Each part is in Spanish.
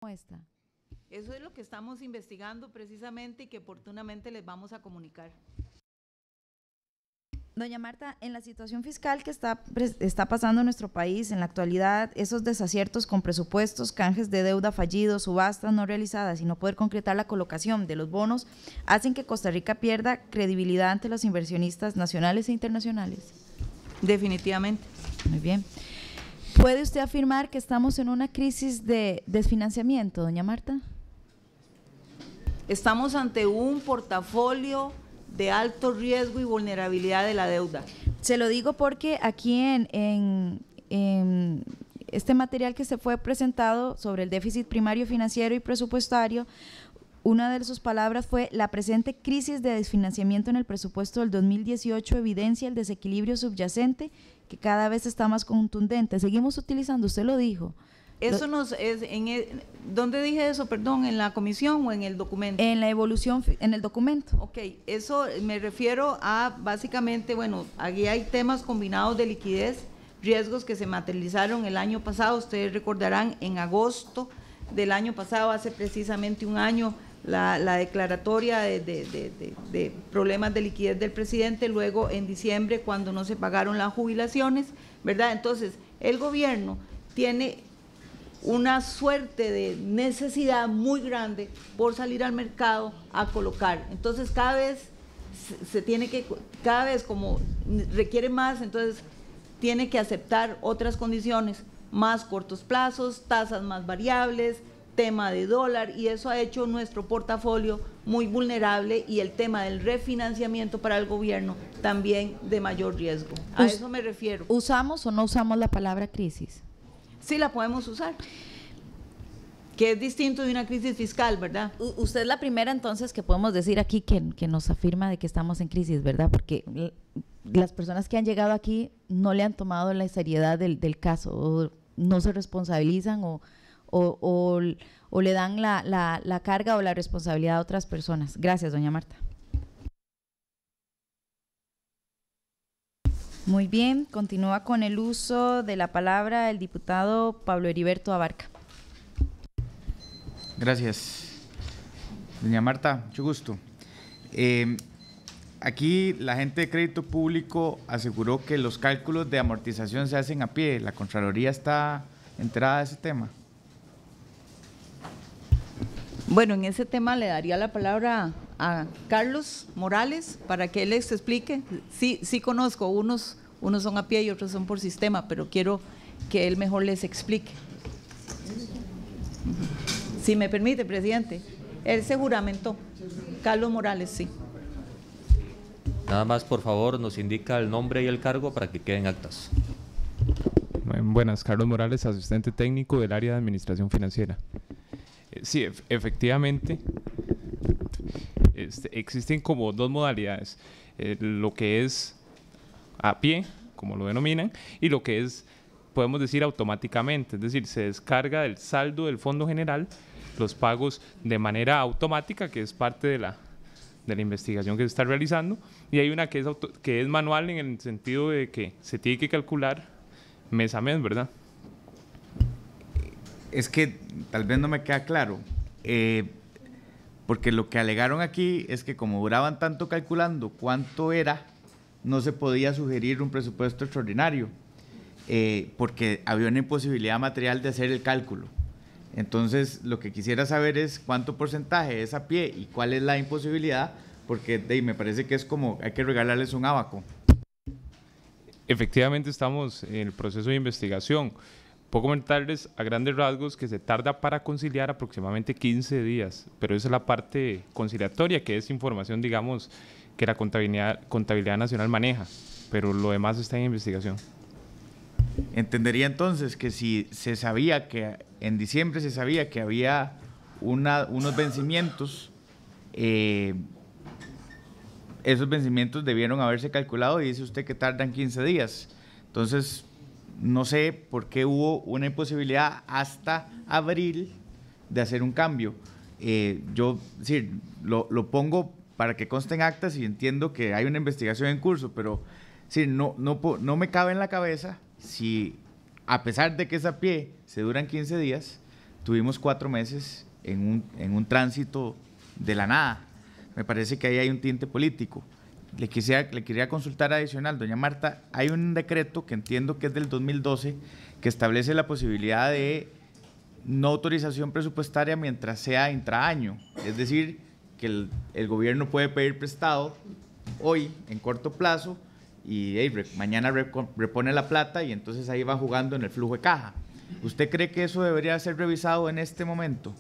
Esta. Eso es lo que estamos investigando precisamente y que oportunamente les vamos a comunicar. Doña Marta, en la situación fiscal que está pasando en nuestro país en la actualidad, esos desaciertos con presupuestos, canjes de deuda fallidos, subastas no realizadas y no poder concretar la colocación de los bonos hacen que Costa Rica pierda credibilidad ante los inversionistas nacionales e internacionales. Definitivamente. Muy bien. ¿Puede usted afirmar que estamos en una crisis de desfinanciamiento, doña Marta? Estamos ante un portafolio de alto riesgo y vulnerabilidad de la deuda. Se lo digo porque aquí en este material que se fue presentado sobre el déficit primario financiero y presupuestario, una de sus palabras fue: la presente crisis de desfinanciamiento en el presupuesto del 2018 evidencia el desequilibrio subyacente que cada vez está más contundente. Seguimos utilizando, usted lo dijo. Eso nos es ¿dónde dije eso? Perdón, ¿en la comisión o en el documento? En la evolución, en el documento. Ok, eso me refiero a básicamente, bueno, aquí hay temas combinados de liquidez, riesgos que se materializaron el año pasado. Ustedes recordarán, en agosto del año pasado, hace precisamente un año, la declaratoria de problemas de liquidez del presidente, luego en diciembre cuando no se pagaron las jubilaciones, ¿verdad? Entonces, el gobierno tiene una suerte de necesidad muy grande por salir al mercado a colocar. Entonces, cada vez cada vez como requiere más, entonces tiene que aceptar otras condiciones, más cortos plazos, tasas más variables, tema de dólar, y eso ha hecho nuestro portafolio muy vulnerable y el tema del refinanciamiento para el gobierno también de mayor riesgo. A eso me refiero. ¿Usamos o no usamos la palabra crisis? Sí la podemos usar, que es distinto de una crisis fiscal, ¿verdad? Usted es la primera entonces que podemos decir aquí que nos afirma de que estamos en crisis, ¿verdad? Porque las personas que han llegado aquí no le han tomado la seriedad del caso, o no se responsabilizan o le dan la carga o la responsabilidad a otras personas. Gracias, doña Marta. Muy bien, continúa con el uso de la palabra el diputado Pablo Heriberto Abarca. Gracias. Doña Marta, mucho gusto. Aquí la gente de Crédito Público aseguró que los cálculos de amortización se hacen a pie. ¿La Contraloría está enterada de ese tema? Bueno, en ese tema le daría la palabra a Carlos Morales para que él les explique. Sí conozco, unos son a pie y otros son por sistema, pero quiero que él mejor les explique. Si me permite, presidente. Él se juramentó. Carlos Morales, sí. Nada más, por favor, nos indica el nombre y el cargo para que queden actas. Buenas, Carlos Morales, asistente técnico del área de administración financiera. Sí, efectivamente, existen como dos modalidades, lo que es a pie, como lo denominan, y lo que es, podemos decir, automáticamente, es decir, se descarga del saldo del Fondo General los pagos de manera automática, que es parte de la investigación que se está realizando, y hay una que es manual en el sentido de que se tiene que calcular mes a mes, ¿verdad? Es que tal vez no me queda claro, porque lo que alegaron aquí es que como duraban tanto calculando cuánto era, no se podía sugerir un presupuesto extraordinario, porque había una imposibilidad material de hacer el cálculo. Entonces, lo que quisiera saber es cuánto porcentaje es a pie y cuál es la imposibilidad, porque me parece que es como hay que regalarles un abaco. Efectivamente, estamos en el proceso de investigación. Puedo comentarles a grandes rasgos que se tarda para conciliar aproximadamente 15 días, pero esa es la parte conciliatoria, que es información, digamos, que la Contabilidad Nacional maneja, pero lo demás está en investigación. Entendería entonces que si se sabía que en diciembre se sabía que había unos vencimientos, esos vencimientos debieron haberse calculado y dice usted que tardan 15 días. Entonces, no sé por qué hubo una imposibilidad hasta abril de hacer un cambio. Yo sí, lo pongo para que consten actas y entiendo que hay una investigación en curso, pero sí, no me cabe en la cabeza si, a pesar de que es a pie, se duran 15 días, tuvimos 4 meses en un tránsito de la nada. Me parece que ahí hay un tinte político. Le quería consultar adicional, doña Marta, hay un decreto que entiendo que es del 2012 que establece la posibilidad de no autorización presupuestaria mientras sea intraaño, es decir, que el gobierno puede pedir prestado hoy en corto plazo y mañana repone la plata y entonces ahí va jugando en el flujo de caja. ¿Usted cree que eso debería ser revisado en este momento?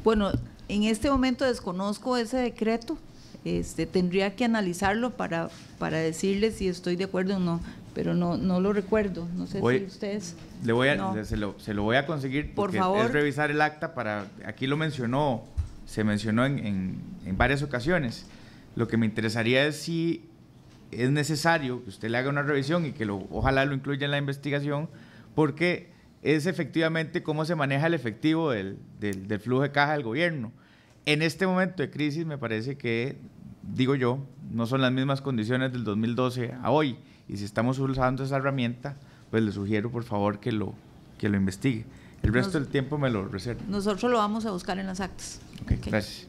Bueno, en este momento desconozco ese decreto. Tendría que analizarlo para decirle si estoy de acuerdo o no, pero no lo recuerdo. No sé si ustedes... Se lo voy a conseguir por porque favor. Es revisar el acta aquí se mencionó en varias ocasiones. Lo que me interesaría es si es necesario que usted le haga una revisión y que ojalá lo incluya en la investigación, porque es efectivamente cómo se maneja el efectivo del flujo de caja del gobierno. En este momento de crisis me parece que, digo yo, no son las mismas condiciones del 2012 a hoy, y si estamos usando esa herramienta, pues le sugiero por favor que lo investigue. El resto del tiempo me lo reservo. Nosotros lo vamos a buscar en las actas. Okay. Gracias.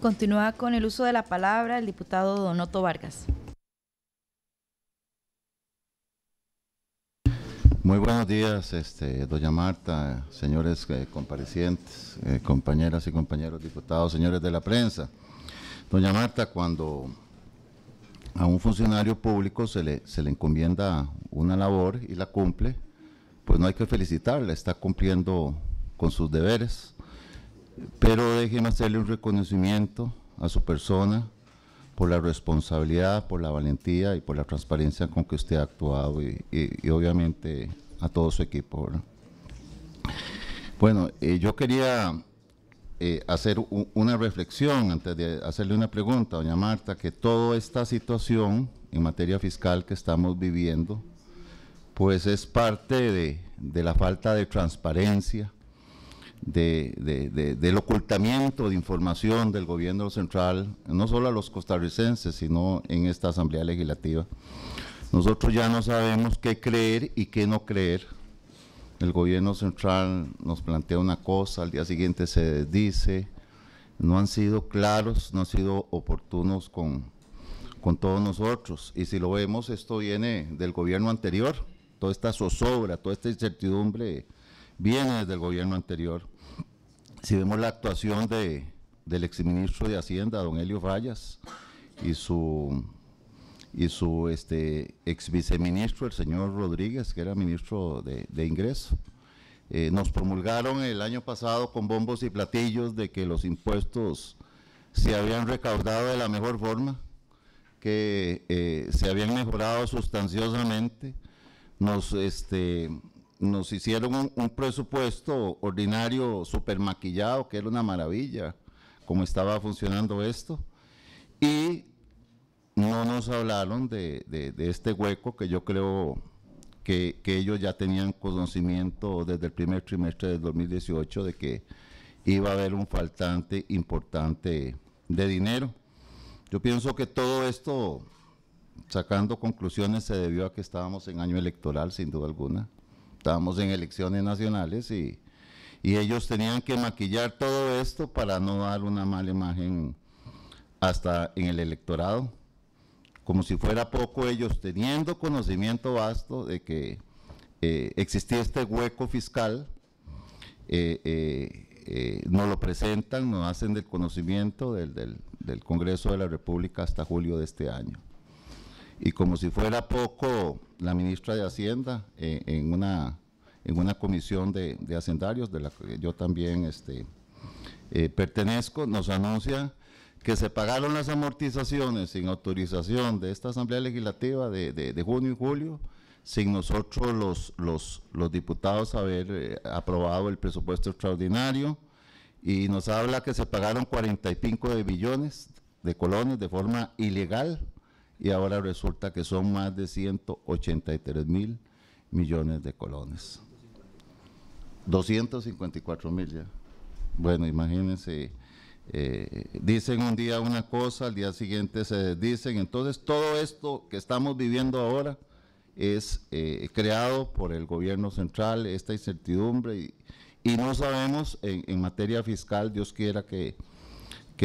Continúa con el uso de la palabra el diputado Donoto Vargas. Muy buenos días, doña Marta, señores comparecientes, compañeras y compañeros diputados, señores de la prensa. Doña Marta, cuando a un funcionario público se le encomienda una labor y la cumple, pues no hay que felicitarla, está cumpliendo con sus deberes, pero déjeme hacerle un reconocimiento a su persona por la responsabilidad, por la valentía y por la transparencia con que usted ha actuado y obviamente a todo su equipo, ¿verdad? Bueno, yo quería hacer una reflexión antes de hacerle una pregunta, doña Marta, que toda esta situación en materia fiscal que estamos viviendo, pues es parte de la falta de transparencia, del ocultamiento de información del gobierno central, no solo a los costarricenses, sino en esta Asamblea Legislativa. Nosotros ya no sabemos qué creer y qué no creer. El gobierno central nos plantea una cosa, al día siguiente se desdice, no han sido claros, no han sido oportunos con todos nosotros. Y si lo vemos, esto viene del gobierno anterior, toda esta zozobra, toda esta incertidumbre viene desde el gobierno anterior. Si vemos la actuación del exministro de Hacienda, don Helio Fallas, y su exviceministro, el señor Rodríguez, que era ministro de Ingreso, nos promulgaron el año pasado con bombos y platillos de que los impuestos se habían recaudado de la mejor forma, que se habían mejorado sustanciosamente. Nos hicieron un presupuesto ordinario súper maquillado, que era una maravilla cómo estaba funcionando esto, y no nos hablaron de este hueco que yo creo que ellos ya tenían conocimiento desde el primer trimestre del 2018 de que iba a haber un faltante importante de dinero. Yo pienso que todo esto, sacando conclusiones, se debió a que estábamos en año electoral, sin duda alguna. Estábamos en elecciones nacionales y ellos tenían que maquillar todo esto para no dar una mala imagen hasta en el electorado. Como si fuera poco, ellos teniendo conocimiento vasto de que existía este hueco fiscal, nos lo presentan, nos hacen del conocimiento del Congreso de la República hasta julio de este año. Y como si fuera poco, la ministra de Hacienda, en una comisión de hacendarios, de la que yo también pertenezco, nos anuncia que se pagaron las amortizaciones sin autorización de esta Asamblea Legislativa de junio y julio, sin nosotros los diputados haber aprobado el presupuesto extraordinario, y nos habla que se pagaron 45 de billones de colones de forma ilegal, y ahora resulta que son más de 183.000 millones de colones. 254.000 ya. Bueno, imagínense, dicen un día una cosa, al día siguiente se desdicen. Entonces todo esto que estamos viviendo ahora es creado por el gobierno central, esta incertidumbre, y no sabemos en materia fiscal, Dios quiera que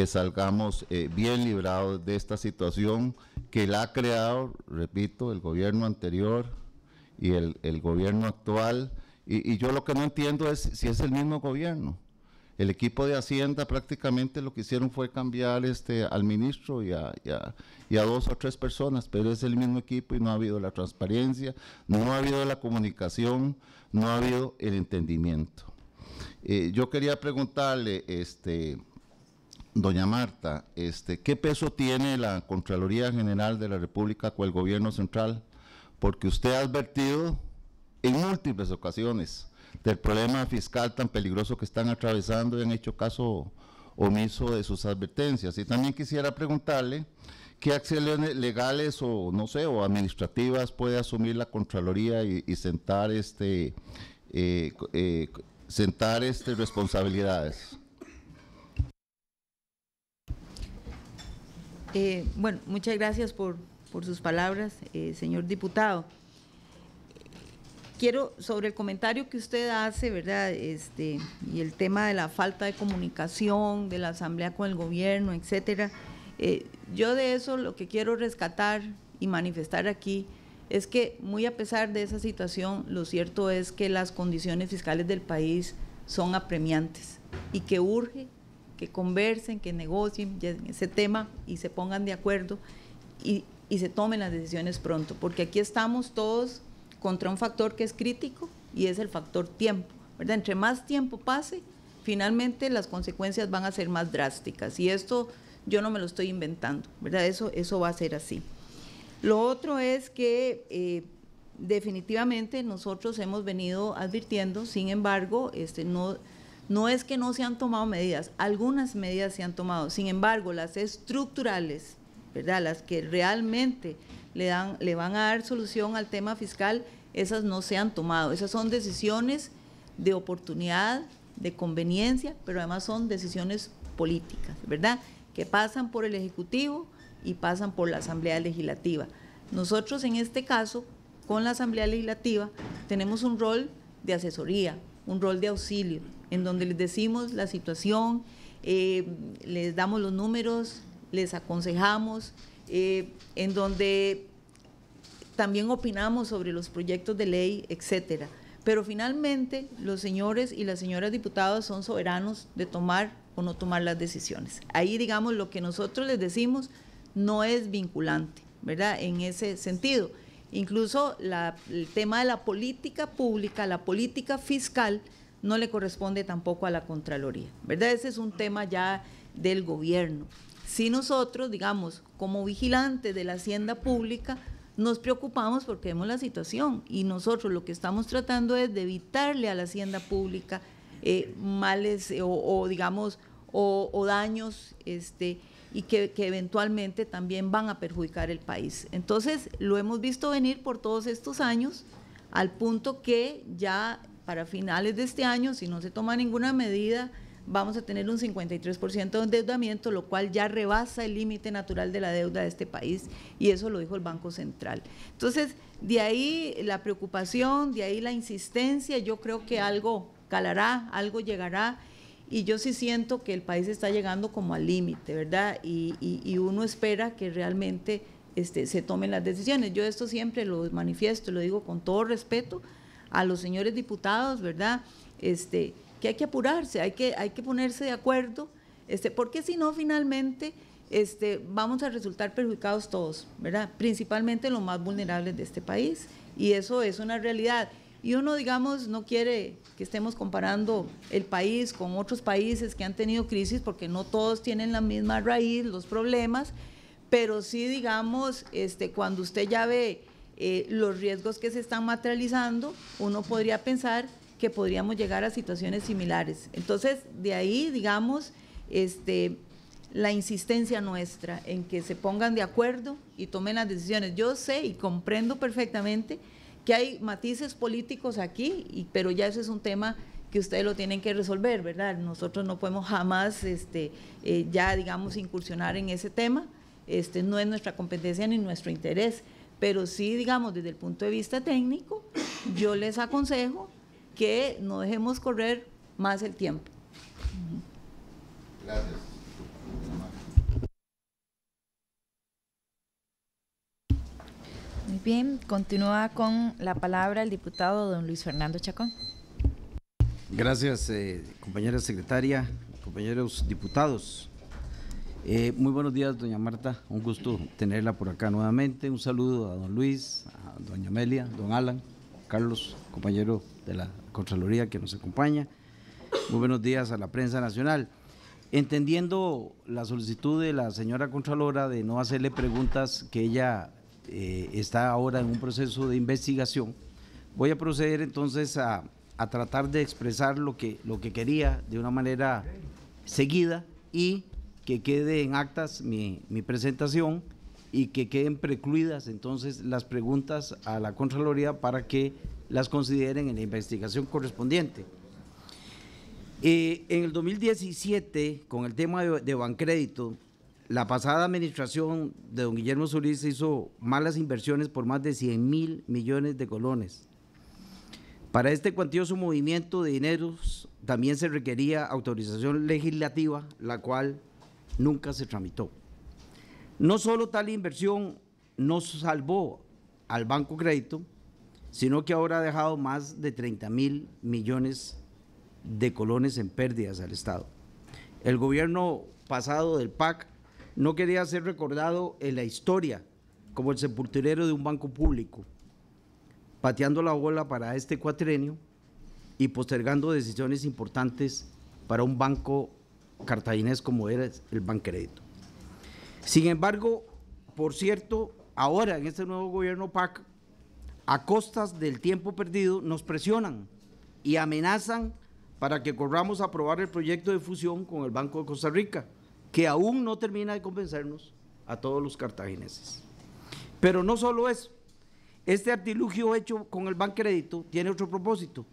salgamos bien librados de esta situación que la ha creado, repito, el gobierno anterior y el gobierno actual, y yo lo que no entiendo es si es el mismo gobierno. El equipo de Hacienda prácticamente lo que hicieron fue cambiar al ministro y a 2 o 3 personas, pero es el mismo equipo y no ha habido la transparencia, no ha habido la comunicación, no ha habido el entendimiento. Yo quería preguntarle, doña Marta, ¿qué peso tiene la Contraloría General de la República con el gobierno central? Porque usted ha advertido en múltiples ocasiones del problema fiscal tan peligroso que están atravesando y han hecho caso omiso de sus advertencias. Y también quisiera preguntarle qué acciones legales o no sé, o administrativas puede asumir la Contraloría y sentar responsabilidades. Bueno, muchas gracias por sus palabras, señor diputado. Quiero, sobre el comentario que usted hace, ¿verdad? Y el tema de la falta de comunicación de la Asamblea con el gobierno, etcétera. Yo de eso lo que quiero rescatar y manifestar aquí es que, muy a pesar de esa situación, lo cierto es que las condiciones fiscales del país son apremiantes y que urge que conversen, que negocien ese tema y se pongan de acuerdo y se tomen las decisiones pronto, porque aquí estamos todos contra un factor que es crítico y es el factor tiempo, ¿verdad? Entre más tiempo pase, finalmente las consecuencias van a ser más drásticas, y esto yo no me lo estoy inventando, ¿verdad? Eso va a ser así. Lo otro es que definitivamente nosotros hemos venido advirtiendo, sin embargo, no es que no se han tomado medidas, algunas medidas se han tomado, sin embargo, las estructurales, ¿verdad?, las que realmente le van a dar solución al tema fiscal, esas no se han tomado. Esas son decisiones de oportunidad, de conveniencia, pero además son decisiones políticas, ¿verdad?, que pasan por el Ejecutivo y pasan por la Asamblea Legislativa. Nosotros en este caso, con la Asamblea Legislativa, tenemos un rol de asesoría, un rol de auxilio, en donde les decimos la situación, les damos los números, les aconsejamos, en donde también opinamos sobre los proyectos de ley, etcétera. Pero finalmente los señores y las señoras diputados son soberanos de tomar o no tomar las decisiones. Ahí, digamos, lo que nosotros les decimos no es vinculante, ¿verdad?, en ese sentido. Incluso el tema de la política pública, la política fiscal, no le corresponde tampoco a la Contraloría, ¿verdad? Ese es un tema ya del gobierno. Si nosotros, digamos, como vigilantes de la hacienda pública, nos preocupamos porque vemos la situación y nosotros lo que estamos tratando es de evitarle a la hacienda pública males o daños y que eventualmente también van a perjudicar el país. Entonces, lo hemos visto venir por todos estos años, al punto que ya para finales de este año, si no se toma ninguna medida, vamos a tener un 53% de endeudamiento, lo cual ya rebasa el límite natural de la deuda de este país, y eso lo dijo el Banco Central. Entonces, de ahí la preocupación, de ahí la insistencia, yo creo que algo calará, algo llegará, y yo sí siento que el país está llegando como al límite, ¿verdad? Y uno espera que realmente se tomen las decisiones. Yo esto siempre lo manifiesto, lo digo con todo respeto a los señores diputados, ¿verdad?, que hay que apurarse, hay que ponerse de acuerdo, porque si no, finalmente vamos a resultar perjudicados todos, ¿verdad?, principalmente los más vulnerables de este país, y eso es una realidad. Y uno, digamos, no quiere que estemos comparando el país con otros países que han tenido crisis, porque no todos tienen la misma raíz, los problemas, pero sí, digamos, cuando usted ya ve los riesgos que se están materializando, uno podría pensar que podríamos llegar a situaciones similares. Entonces, de ahí, digamos, la insistencia nuestra en que se pongan de acuerdo y tomen las decisiones. Yo sé y comprendo perfectamente que hay matices políticos aquí, pero ya eso es un tema que ustedes lo tienen que resolver, ¿verdad? Nosotros no podemos jamás, ya, digamos, incursionar en ese tema, no es nuestra competencia ni nuestro interés, pero sí, digamos, desde el punto de vista técnico, yo les aconsejo que no dejemos correr más el tiempo. Gracias. Muy bien, continúa con la palabra el diputado don Luis Fernando Chacón. Gracias, compañera secretaria, compañeros diputados. Muy buenos días, doña Marta, un gusto tenerla por acá nuevamente. Un saludo a don Luis, a doña Amelia, don Alan, Carlos, compañero de la Contraloría que nos acompaña. Muy buenos días a la prensa nacional. Entendiendo la solicitud de la señora Contralora de no hacerle preguntas, que ella está ahora en un proceso de investigación, voy a proceder entonces a tratar de expresar lo que quería de una manera seguida y que quede en actas mi presentación y que queden precluidas entonces las preguntas a la Contraloría para que las consideren en la investigación correspondiente. En el 2017, con el tema de Bancrédito, la pasada administración de don Guillermo Solís hizo malas inversiones por más de 100.000 millones de colones. Para este cuantioso movimiento de dineros también se requería autorización legislativa, la cual nunca se tramitó. No solo tal inversión no salvó al Banco Crédito, sino que ahora ha dejado más de 30.000 millones de colones en pérdidas al Estado. El gobierno pasado del PAC no quería ser recordado en la historia como el sepulturero de un banco público, pateando la bola para este cuatrenio y postergando decisiones importantes para un banco cartaginés como era el Bancrédito. Sin embargo, por cierto, ahora en este nuevo gobierno PAC, a costas del tiempo perdido, nos presionan y amenazan para que corramos a aprobar el proyecto de fusión con el Banco de Costa Rica, que aún no termina de convencernos a todos los cartagineses. Pero no solo eso, este artilugio hecho con el Bancrédito tiene otro propósito,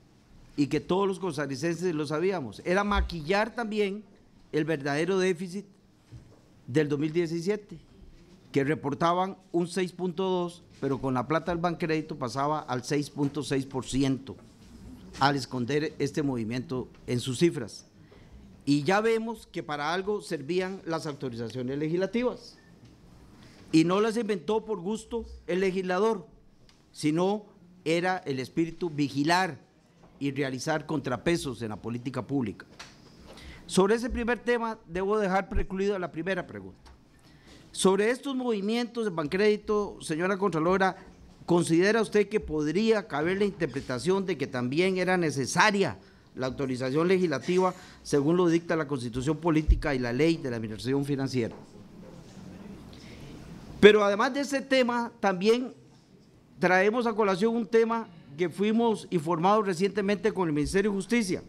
y que todos los costarricenses lo sabíamos, era maquillar también el verdadero déficit del 2017, que reportaban un 6.2, pero con la plata del Bancrédito pasaba al 6.6%, al esconder este movimiento en sus cifras. Y ya vemos que para algo servían las autorizaciones legislativas, y no las inventó por gusto el legislador, sino era el espíritu vigilar y realizar contrapesos en la política pública. Sobre ese primer tema debo dejar precluida la primera pregunta. Sobre estos movimientos de Bancrédito, señora Contralora, ¿considera usted que podría caber la interpretación de que también era necesaria la autorización legislativa según lo dicta la Constitución Política y la Ley de la Administración Financiera? Pero además de ese tema, también traemos a colación un tema que fuimos informados recientemente con el Ministerio de Justicia,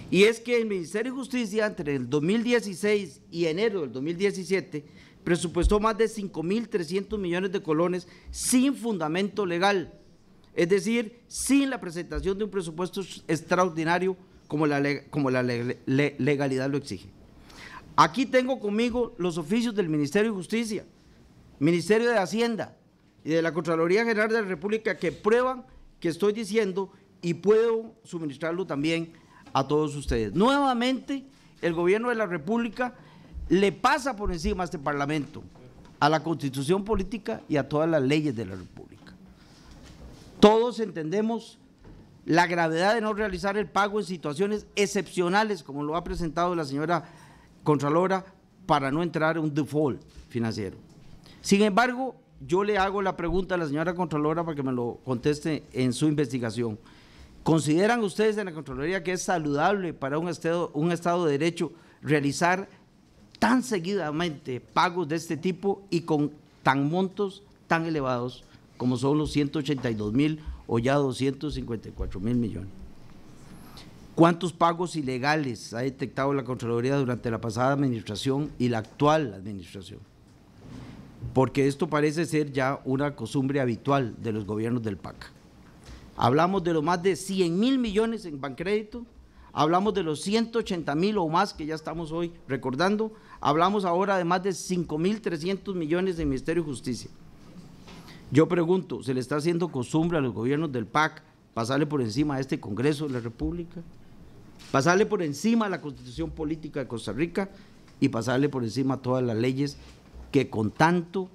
y es que el Ministerio de Justicia entre el 2016 y enero del 2017 presupuestó más de 5.300 millones de colones sin fundamento legal, es decir, sin la presentación de un presupuesto extraordinario como la legalidad lo exige. Aquí tengo conmigo los oficios del Ministerio de Justicia, Ministerio de Hacienda y de la Contraloría General de la República que prueban que estoy diciendo, y puedo suministrarlo también a todos ustedes. Nuevamente, el gobierno de la República le pasa por encima a este Parlamento, a la Constitución Política y a todas las leyes de la República. Todos entendemos la gravedad de no realizar el pago en situaciones excepcionales, como lo ha presentado la señora Contralora, para no entrar en un default financiero. Sin embargo, yo le hago la pregunta a la señora Contralora para que me lo conteste en su investigación. ¿Consideran ustedes en la Contraloría que es saludable para un Estado de Derecho realizar tan seguidamente pagos de este tipo y con tan montos tan elevados como son los 182.000 o ya 254.000 millones? ¿Cuántos pagos ilegales ha detectado la Contraloría durante la pasada administración y la actual administración? Porque esto parece ser ya una costumbre habitual de los gobiernos del PAC. Hablamos de los más de 100.000 millones en Bancrédito, hablamos de los 180.000 o más que ya estamos hoy recordando, hablamos ahora de más de 5.300 millones del Ministerio de Justicia. Yo pregunto, ¿se le está haciendo costumbre a los gobiernos del PAC pasarle por encima a este Congreso de la República? Pasarle por encima a la Constitución Política de Costa Rica y pasarle por encima a todas las leyes que con tanto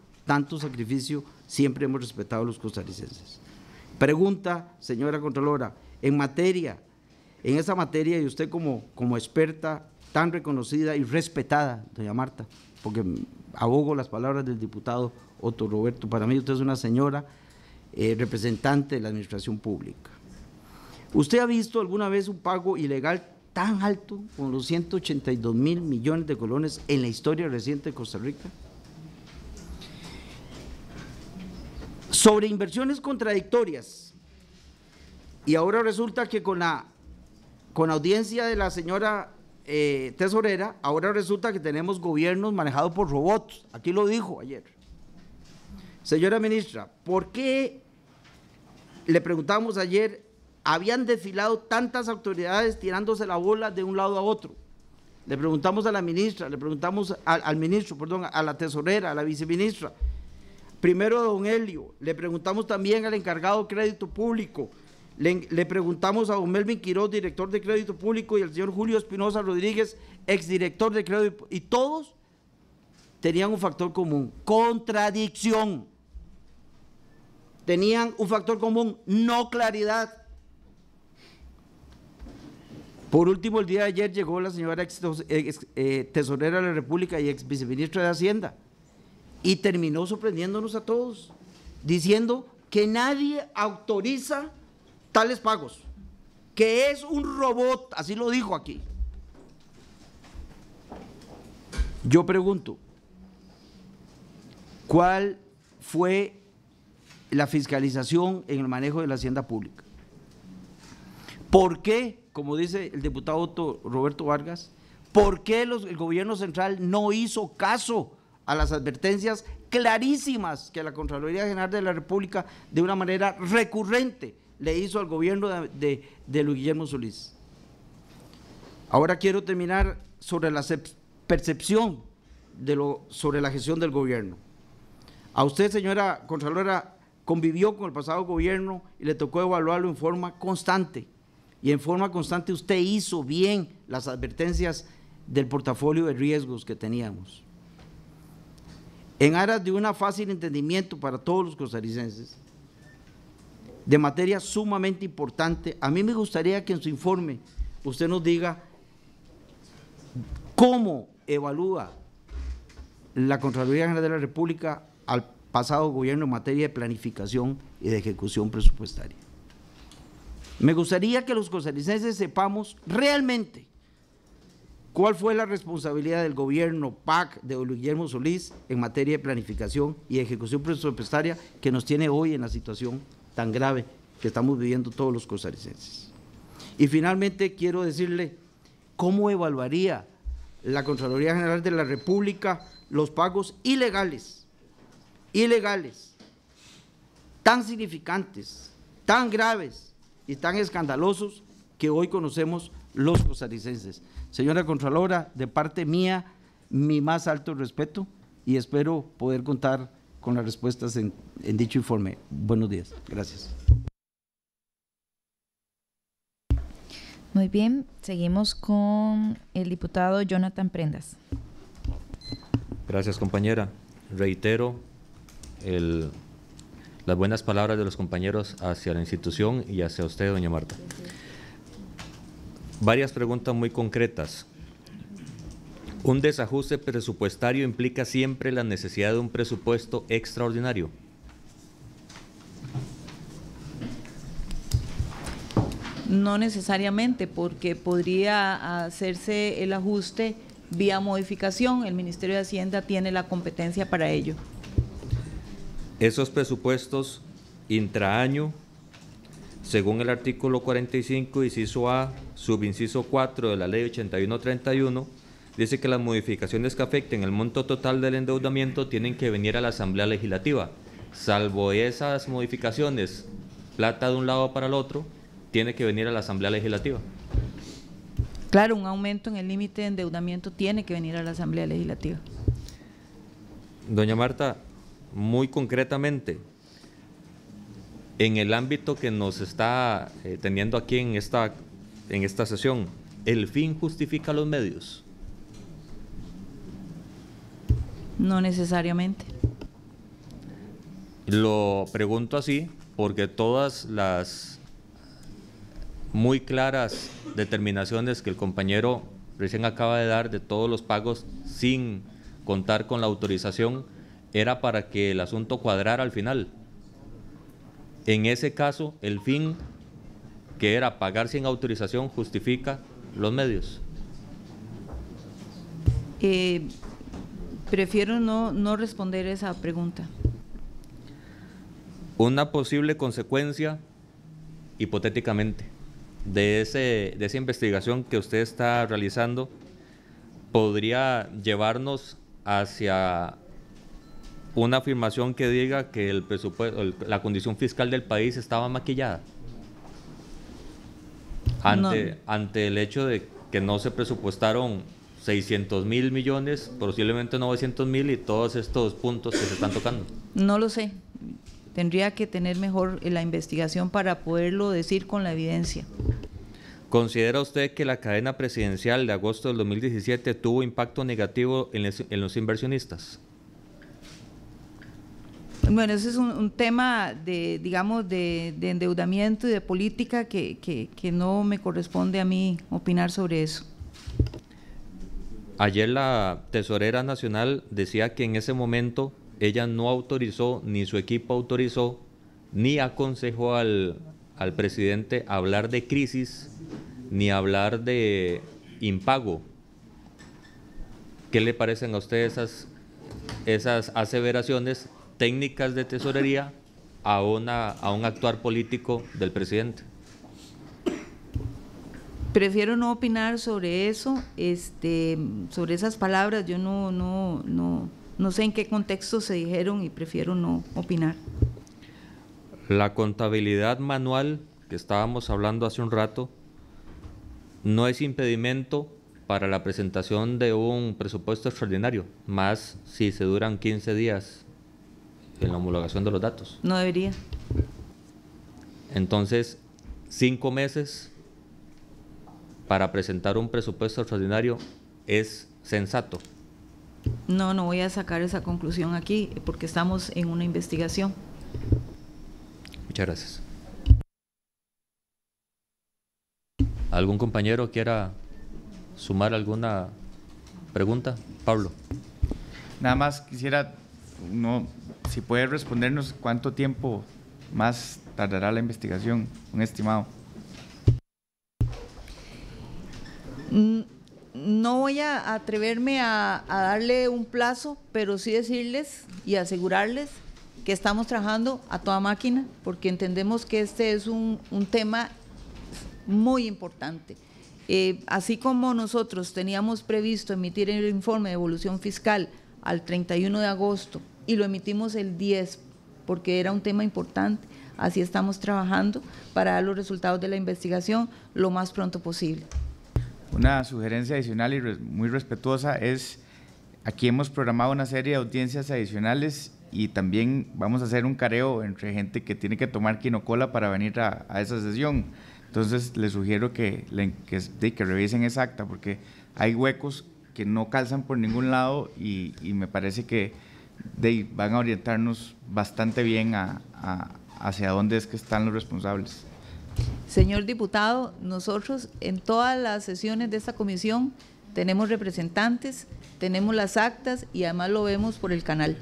sacrificio siempre hemos respetado los costarricenses. Pregunta, señora Contralora, en esa materia, y usted como experta tan reconocida y respetada, doña Marta, porque abogo las palabras del diputado Otto Roberto, para mí usted es una señora representante de la administración pública. ¿Usted ha visto alguna vez un pago ilegal tan alto como los 182.000 millones de colones en la historia reciente de Costa Rica? Sobre inversiones contradictorias, y ahora resulta que con audiencia de la señora tesorera, ahora resulta que tenemos gobiernos manejados por robots, aquí lo dijo ayer. Señora ministra, ¿por qué, le preguntamos ayer, habían desfilado tantas autoridades tirándose la bola de un lado a otro? Le preguntamos a la ministra, le preguntamos al ministro, perdón, a la tesorera, a la viceministra, primero a don Helio, le preguntamos también al encargado de crédito público, le preguntamos a don Melvin Quiroz, director de crédito público, y al señor Julio Espinosa Rodríguez, exdirector de crédito, y todos tenían un factor común: contradicción. Tenían un factor común: no claridad. Por último, el día de ayer llegó la señora tesorera de la República y ex viceministra de Hacienda y terminó sorprendiéndonos a todos, diciendo que nadie autoriza tales pagos, que es un robot, así lo dijo aquí. Yo pregunto, ¿cuál fue la fiscalización en el manejo de la hacienda pública? ¿Por qué, como dice el diputado Otto Roberto Vargas, por qué el gobierno central no hizo caso a las advertencias clarísimas que la Contraloría General de la República de una manera recurrente le hizo al gobierno de Luis Guillermo Solís? Ahora quiero terminar sobre la percepción sobre la gestión del gobierno. A usted, señora Contralora, convivió con el pasado gobierno y le tocó evaluarlo en forma constante. Y en forma constante usted hizo bien las advertencias del portafolio de riesgos que teníamos. En aras de un fácil entendimiento para todos los costarricenses, de materia sumamente importante, a mí me gustaría que en su informe usted nos diga cómo evalúa la Contraloría General de la República al pasado gobierno en materia de planificación y de ejecución presupuestaria. Me gustaría que los costarricenses sepamos realmente cuál fue la responsabilidad del gobierno PAC de Luis Guillermo Solís en materia de planificación y ejecución presupuestaria que nos tiene hoy en la situación tan grave que estamos viviendo todos los costarricenses. Y finalmente quiero decirle cómo evaluaría la Contraloría General de la República los pagos ilegales, tan significantes, tan graves y tan escandalosos que hoy conocemos los costarricenses. Señora Contralora, de parte mía, mi más alto respeto y espero poder contar con las respuestas en dicho informe. Buenos días. Gracias. Muy bien, seguimos con el diputado Jonathan Prendas. Gracias, compañera. Reitero las buenas palabras de los compañeros hacia la institución y hacia usted, doña Marta. Varias preguntas muy concretas. ¿Un desajuste presupuestario implica siempre la necesidad de un presupuesto extraordinario? No necesariamente, porque podría hacerse el ajuste vía modificación. El Ministerio de Hacienda tiene la competencia para ello. Esos presupuestos intraaño, según el artículo 45, inciso A, subinciso 4 de la ley 8131, dice que las modificaciones que afecten el monto total del endeudamiento tienen que venir a la Asamblea Legislativa. Salvo esas modificaciones, plata de un lado para el otro, tiene que venir a la Asamblea Legislativa. Claro, un aumento en el límite de endeudamiento tiene que venir a la Asamblea Legislativa. Doña Marta, muy concretamente, En el ámbito que nos está teniendo aquí en esta sesión, ¿el fin justifica los medios? No necesariamente. Lo pregunto así porque todas las muy claras determinaciones que el compañero recién acaba de dar de todos los pagos sin contar con la autorización era para que el asunto cuadrara al final. En ese caso, el fin, que era pagar sin autorización, justifica los medios. Prefiero no responder esa pregunta. Una posible consecuencia, hipotéticamente, de esa investigación que usted está realizando podría llevarnos hacia una afirmación que diga que el presupuesto, la condición fiscal del país estaba maquillada ante el hecho de que no se presupuestaron 600.000 millones, posiblemente 900.000 y todos estos puntos que se están tocando. No lo sé. Tendría que tener mejor la investigación para poderlo decir con la evidencia. ¿Considera usted que la cadena presidencial de agosto del 2017 tuvo impacto negativo en los inversionistas? Bueno, ese es un tema de, digamos, de endeudamiento y de política que no me corresponde a mí opinar sobre eso. Ayer la tesorera nacional decía que en ese momento ella no autorizó, ni su equipo autorizó, ni aconsejó al presidente hablar de crisis, ni hablar de impago. ¿Qué le parecen a ustedes esas aseveraciones técnicas de tesorería a un actuar político del presidente? Prefiero no opinar sobre eso, sobre esas palabras. Yo no sé en qué contexto se dijeron y prefiero no opinar. La contabilidad manual que estábamos hablando hace un rato no es impedimento para la presentación de un presupuesto extraordinario, más si se duran 15 días en la homologación de los datos. No debería. Entonces, 5 meses para presentar un presupuesto extraordinario es sensato. No voy a sacar esa conclusión aquí porque estamos en una investigación. Muchas gracias. ¿Algún compañero quiera sumar alguna pregunta? Pablo. Nada más quisiera, si puede respondernos cuánto tiempo más tardará la investigación, un estimado. No voy a atreverme a darle un plazo, pero sí decirles y asegurarles que estamos trabajando a toda máquina porque entendemos que este es un tema muy importante. Así como nosotros teníamos previsto emitir el informe de evolución fiscal al 31 de agosto y lo emitimos el 10 porque era un tema importante, así estamos trabajando para dar los resultados de la investigación lo más pronto posible. Una sugerencia adicional y muy respetuosa es, aquí hemos programado una serie de audiencias adicionales y también vamos a hacer un careo entre gente que tiene que tomar quinocola para venir a esa sesión. Entonces les sugiero que revisen esa acta porque hay huecos que no calzan por ningún lado y me parece que van a orientarnos bastante bien hacia dónde es que están los responsables. Señor diputado, nosotros en todas las sesiones de esta comisión tenemos representantes, tenemos las actas y además lo vemos por el canal.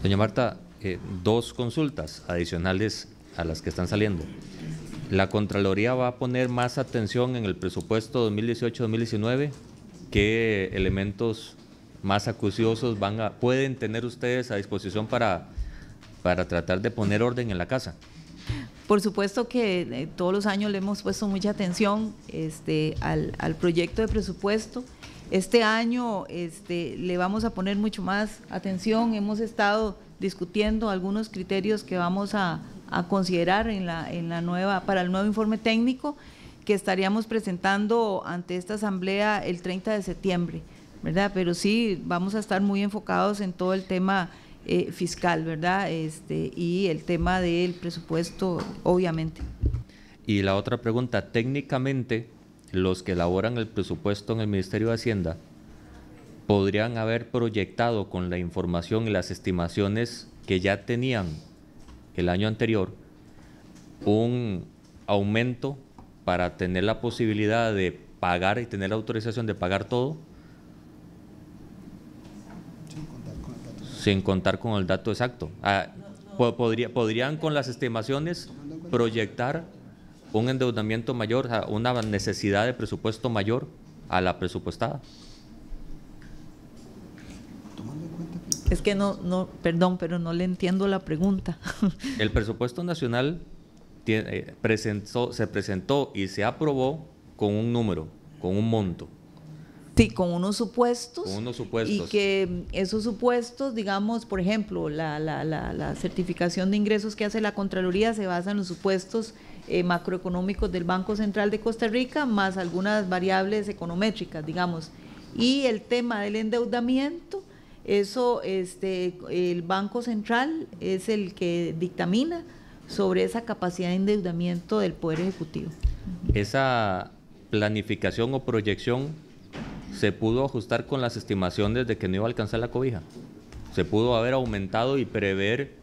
Doña Marta, 2 consultas adicionales a las que están saliendo. La Contraloría va a poner más atención en el presupuesto 2018-2019. ¿Qué elementos más acuciosos pueden tener ustedes a disposición para tratar de poner orden en la casa? Por supuesto que todos los años le hemos puesto mucha atención al proyecto de presupuesto. Este año le vamos a poner mucho más atención. Hemos estado discutiendo algunos criterios que vamos a considerar para el nuevo informe técnico que estaríamos presentando ante esta asamblea el 30 de septiembre, ¿verdad? Pero sí, vamos a estar muy enfocados en todo el tema fiscal, ¿verdad? Y el tema del presupuesto, obviamente. Y la otra pregunta, técnicamente, los que elaboran el presupuesto en el Ministerio de Hacienda podrían haber proyectado con la información y las estimaciones que ya tenían el año anterior un aumento para tener la posibilidad de pagar y tener la autorización de pagar todo, sin contar con el dato exacto. ¿Podrían con las estimaciones proyectar un endeudamiento mayor, o sea, una necesidad de presupuesto mayor a la presupuestada? Es que perdón, pero no le entiendo la pregunta. El presupuesto nacional se presentó y se aprobó con un número, con un monto. Sí, con unos supuestos. Con unos supuestos. Y que esos supuestos, digamos, por ejemplo, la certificación de ingresos que hace la Contraloría se basa en los supuestos macroeconómicos del Banco Central de Costa Rica, más algunas variables econométricas, digamos. Y el tema del endeudamiento, eso el Banco Central es el que dictamina sobre esa capacidad de endeudamiento del Poder Ejecutivo. Esa planificación o proyección se pudo ajustar con las estimaciones de que no iba a alcanzar la cobija. Se pudo haber aumentado y prever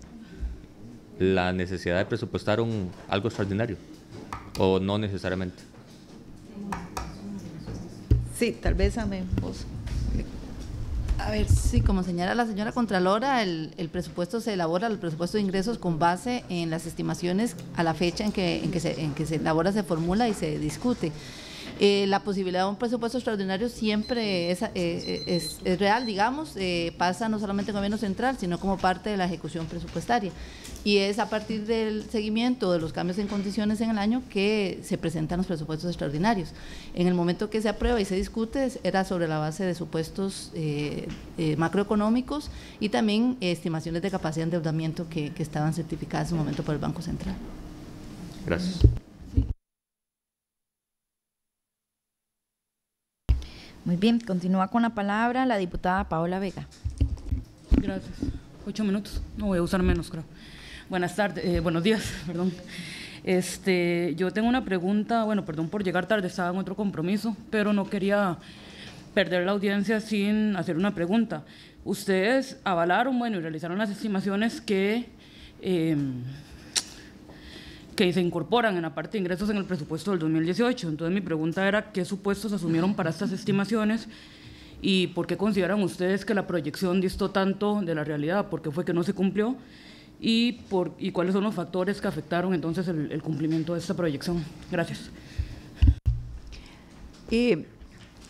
la necesidad de presupuestar algo extraordinario, o no necesariamente. Sí, tal vez vos. A ver, sí, como señala la señora Contralora, el presupuesto se elabora, el presupuesto de ingresos con base en las estimaciones a la fecha en que se elabora, se formula y se discute. La posibilidad de un presupuesto extraordinario siempre es real, digamos, pasa no solamente en el gobierno central, sino como parte de la ejecución presupuestaria. Y es a partir del seguimiento de los cambios en condiciones en el año que se presentan los presupuestos extraordinarios. En el momento que se aprueba y se discute, era sobre la base de supuestos macroeconómicos y también estimaciones de capacidad de endeudamiento que estaban certificadas en su momento por el Banco Central. Gracias. Muy bien, continúa con la palabra la diputada Paola Vega. Gracias. 8 minutos, no voy a usar menos, creo. Buenas tardes, buenos días, perdón. Yo tengo una pregunta, bueno, perdón por llegar tarde, estaba en otro compromiso, pero no quería perder la audiencia sin hacer una pregunta. Ustedes avalaron, bueno, y realizaron las estimaciones que se incorporan en la parte de ingresos en el presupuesto del 2018. Entonces mi pregunta era, ¿qué supuestos asumieron para estas estimaciones y por qué consideran ustedes que la proyección distó tanto de la realidad? ¿Por qué fue que no se cumplió? ¿Y cuáles son los factores que afectaron entonces el cumplimiento de esta proyección? Gracias.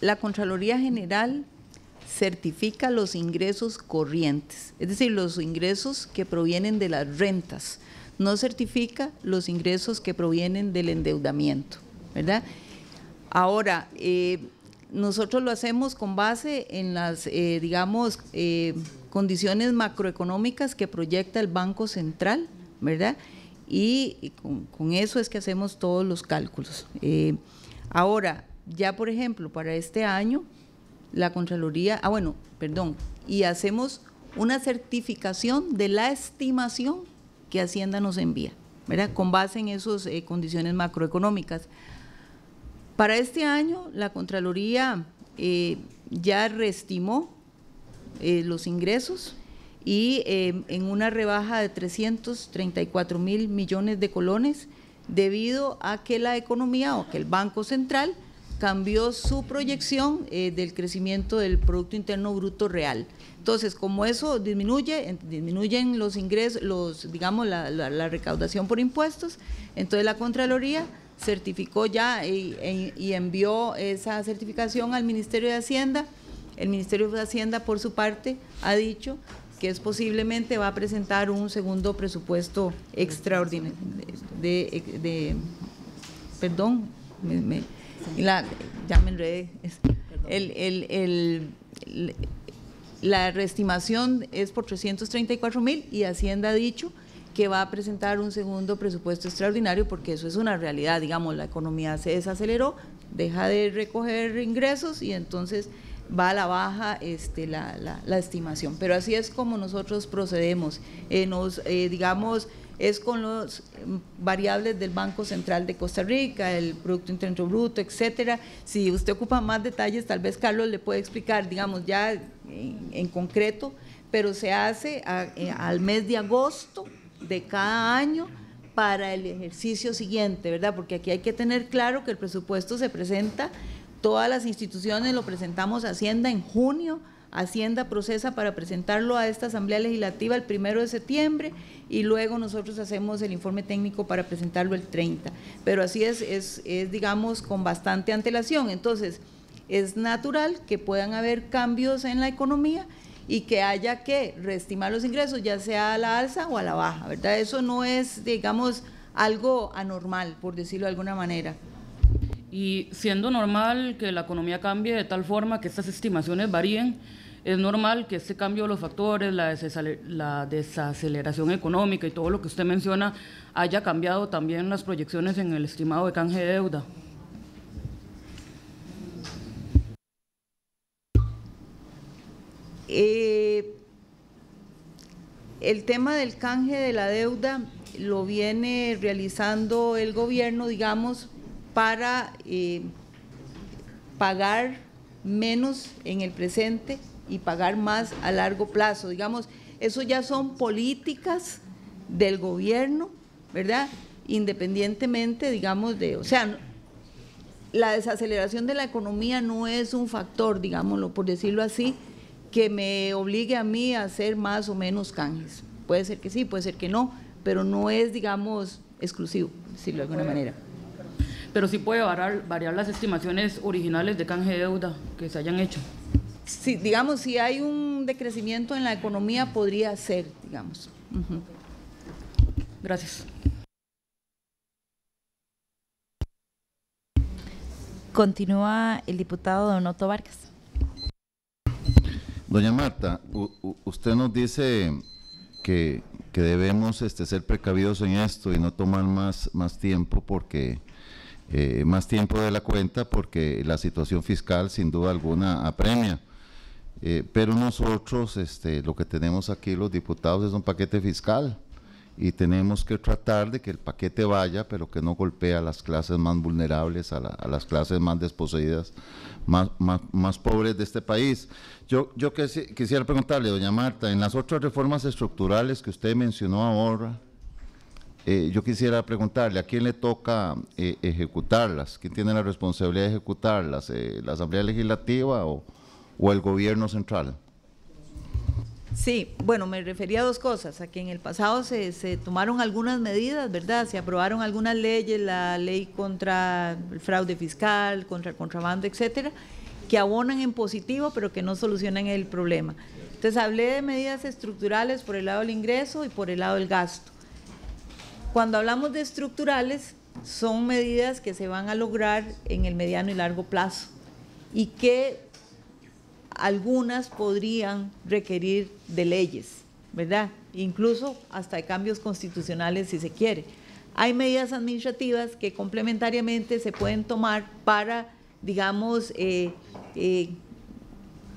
La Contraloría General certifica los ingresos corrientes, es decir, los ingresos que provienen de las rentas. No certifica los ingresos que provienen del endeudamiento, ¿verdad? Ahora, nosotros lo hacemos con base en las, condiciones macroeconómicas que proyecta el Banco Central, ¿verdad? Y con eso es que hacemos todos los cálculos. Ahora, ya por ejemplo, para este año, la Contraloría, y hacemos una certificación de la estimación que Hacienda nos envía, ¿verdad? Con base en esas condiciones macroeconómicas. Para este año, la Contraloría ya reestimó los ingresos y en una rebaja de 334.000 millones de colones debido a que la economía o que el Banco Central cambió su proyección del crecimiento del Producto Interno Bruto Real. Entonces, como eso disminuyen los ingresos, la recaudación por impuestos, entonces la Contraloría certificó ya y envió esa certificación al Ministerio de Hacienda. El Ministerio de Hacienda, por su parte, ha dicho que posiblemente va a presentar un segundo presupuesto extraordinario ya me enredé. La reestimación es por 334.000 y Hacienda ha dicho que va a presentar un segundo presupuesto extraordinario porque eso es una realidad, digamos, la economía se desaceleró, deja de recoger ingresos y entonces va a la baja la estimación. Pero así es como nosotros procedemos. Digamos, es con los variables del Banco Central de Costa Rica, el Producto Interno Bruto, etcétera. Si usted ocupa más detalles, tal vez Carlos le puede explicar, digamos, ya en concreto, pero se hace al mes de agosto de cada año para el ejercicio siguiente, ¿verdad? Porque aquí hay que tener claro que el presupuesto se presenta, todas las instituciones lo presentamos a Hacienda en junio, Hacienda procesa para presentarlo a esta Asamblea Legislativa el 1 de septiembre y luego nosotros hacemos el informe técnico para presentarlo el 30. Pero así es digamos, con bastante antelación. Entonces, es natural que puedan haber cambios en la economía y que haya que reestimar los ingresos, ya sea a la alza o a la baja, ¿verdad? Eso no es, digamos, algo anormal, por decirlo de alguna manera. Y siendo normal que la economía cambie de tal forma que estas estimaciones varíen, es normal que este cambio de los factores, la desaceleración económica y todo lo que usted menciona, haya cambiado también las proyecciones en el estimado de canje de deuda. El tema del canje de la deuda lo viene realizando el gobierno, digamos, para pagar menos en el presente y pagar más a largo plazo. Digamos, eso ya son políticas del gobierno, ¿verdad? Independientemente, digamos, o sea, la desaceleración de la economía no es un factor, digámoslo, por decirlo así, que me obligue a mí a hacer más o menos canjes. Puede ser que sí, puede ser que no, pero no es, digamos, exclusivo, por decirlo de alguna manera. Pero sí puede variar las estimaciones originales de canje de deuda que se hayan hecho. Sí, digamos, si hay un decrecimiento en la economía, podría ser, digamos. Gracias. Continúa el diputado Don Otto Vargas. Doña Marta, usted nos dice que debemos ser precavidos en esto y no tomar más tiempo porque más tiempo de la cuenta porque la situación fiscal sin duda alguna apremia. Pero nosotros lo que tenemos aquí los diputados es un paquete fiscal y tenemos que tratar de que el paquete vaya, pero que no golpee a las clases más vulnerables, a las clases más desposeídas, más pobres de este país. Yo quisiera preguntarle, doña Marta, en las otras reformas estructurales que usted mencionó ahora, yo quisiera preguntarle, ¿a quién le toca ejecutarlas? ¿Quién tiene la responsabilidad de ejecutarlas? ¿La Asamblea Legislativa o el gobierno central? Sí, bueno, me refería a dos cosas, a que en el pasado se tomaron algunas medidas, ¿verdad? Se aprobaron algunas leyes, la ley contra el fraude fiscal, contra el contrabando, etcétera, que abonan en positivo, pero que no solucionan el problema. Entonces, hablé de medidas estructurales por el lado del ingreso y por el lado del gasto. Cuando hablamos de estructurales, son medidas que se van a lograr en el mediano y largo plazo y que algunas podrían requerir de leyes, ¿verdad? Incluso hasta de cambios constitucionales si se quiere. Hay medidas administrativas que complementariamente se pueden tomar para, digamos,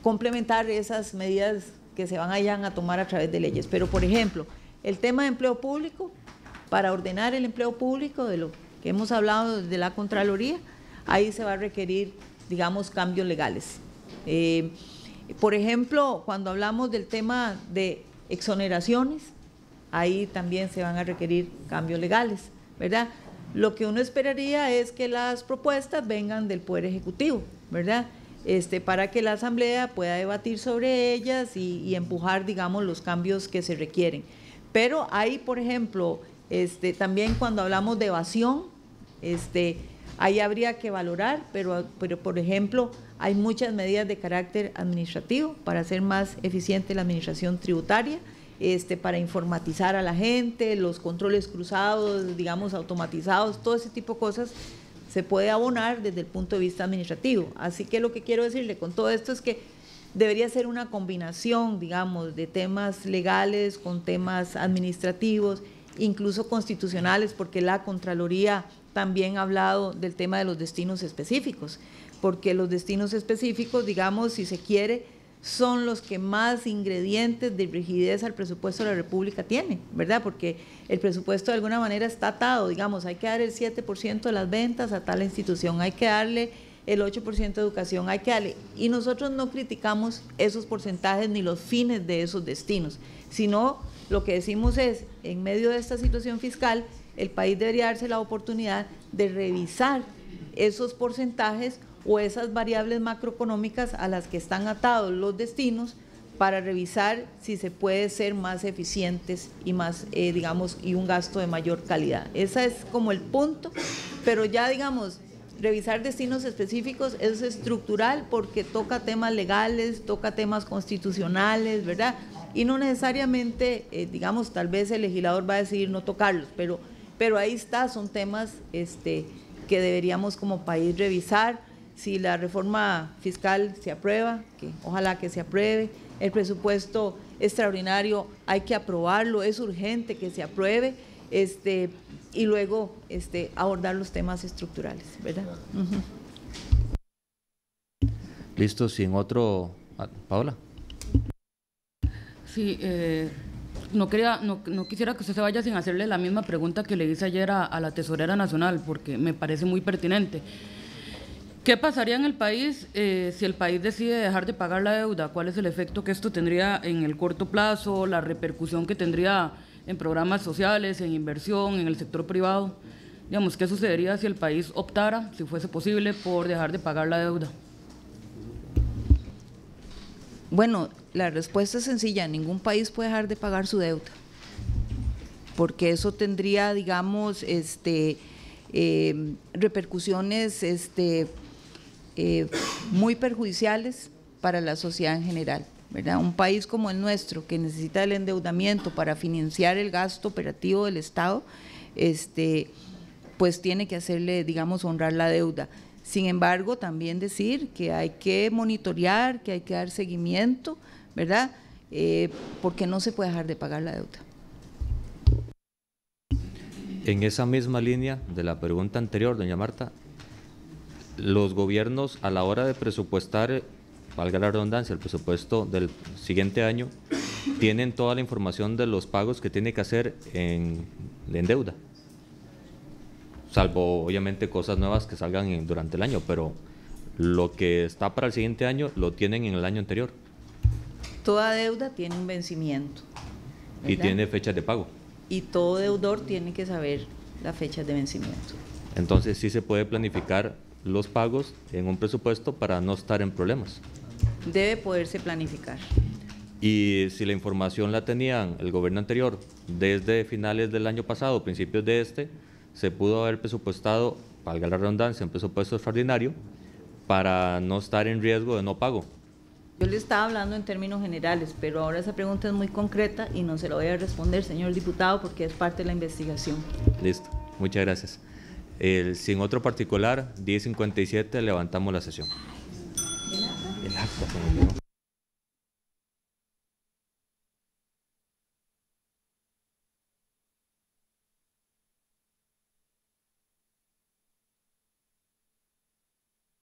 complementar esas medidas que se vayan a tomar a través de leyes. Pero, por ejemplo, el tema de empleo público, para ordenar el empleo público, de lo que hemos hablado de la Contraloría, ahí se va a requerir, digamos, cambios legales. Por ejemplo, cuando hablamos del tema de exoneraciones, ahí también se van a requerir cambios legales, ¿verdad? Lo que uno esperaría es que las propuestas vengan del Poder Ejecutivo, ¿verdad? Para que la Asamblea pueda debatir sobre ellas y empujar, digamos, los cambios que se requieren. Pero hay, por ejemplo, también cuando hablamos de evasión, ahí habría que valorar, pero por ejemplo, hay muchas medidas de carácter administrativo para hacer más eficiente la administración tributaria, para informatizar a la gente, los controles cruzados, digamos, automatizados, todo ese tipo de cosas se puede abonar desde el punto de vista administrativo. Así que lo que quiero decirle con todo esto es que debería ser una combinación, digamos, de temas legales con temas administrativos, incluso constitucionales, porque la Contraloría también ha hablado del tema de los destinos específicos, porque los destinos específicos, digamos, si se quiere, son los que más ingredientes de rigidez al presupuesto de la República tiene, ¿verdad? Porque el presupuesto de alguna manera está atado, digamos, hay que dar el 7% de las ventas a tal institución, hay que darle el 8% de educación, hay que darle, y nosotros no criticamos esos porcentajes ni los fines de esos destinos, sino lo que decimos es, en medio de esta situación fiscal, el país debería darse la oportunidad de revisar esos porcentajes o esas variables macroeconómicas a las que están atados los destinos para revisar si se puede ser más eficientes y más, digamos, y un gasto de mayor calidad. Ese es como el punto, pero ya, digamos, revisar destinos específicos es estructural porque toca temas legales, toca temas constitucionales, ¿verdad? Y no necesariamente, digamos, tal vez el legislador va a decidir no tocarlos, pero ahí está, son temas que deberíamos como país revisar. Si la reforma fiscal se aprueba, que ojalá que se apruebe, el presupuesto extraordinario hay que aprobarlo, es urgente que se apruebe, y luego abordar los temas estructurales, ¿verdad? Listo, sin otro. Paola. Sí, no quisiera que usted se vaya sin hacerle la misma pregunta que le hice ayer a la Tesorera Nacional, porque me parece muy pertinente. ¿Qué pasaría en el país si el país decide dejar de pagar la deuda? ¿Cuál es el efecto que esto tendría en el corto plazo, la repercusión que tendría en programas sociales, en inversión, en el sector privado? Digamos, ¿qué sucedería si el país optara, si fuese posible, por dejar de pagar la deuda? Bueno, la respuesta es sencilla, ningún país puede dejar de pagar su deuda, porque eso tendría, digamos, repercusiones muy perjudiciales para la sociedad en general, ¿verdad? Un país como el nuestro, que necesita el endeudamiento para financiar el gasto operativo del Estado, pues tiene que hacerle, digamos, honrar la deuda. Sin embargo, también decir que hay que monitorear, que hay que dar seguimiento, ¿verdad? Porque no se puede dejar de pagar la deuda. En esa misma línea de la pregunta anterior, doña Marta, los gobiernos a la hora de presupuestar, valga la redundancia, el presupuesto del siguiente año, tienen toda la información de los pagos que tiene que hacer en deuda, salvo obviamente cosas nuevas que salgan durante el año, pero lo que está para el siguiente año lo tienen en el año anterior. Toda deuda tiene un vencimiento, ¿verdad? Y tiene fechas de pago. Y todo deudor tiene que saber las fechas de vencimiento. Entonces sí se puede planificar los pagos en un presupuesto para no estar en problemas. Debe poderse planificar. Y si la información la tenían el gobierno anterior desde finales del año pasado, principios de se pudo haber presupuestado, valga la redundancia, un presupuesto extraordinario para no estar en riesgo de no pago. Yo le estaba hablando en términos generales, pero ahora esa pregunta es muy concreta y no se la voy a responder, señor diputado, porque es parte de la investigación. Listo, muchas gracias. Sin otro particular, 10:57, levantamos la sesión. El acta.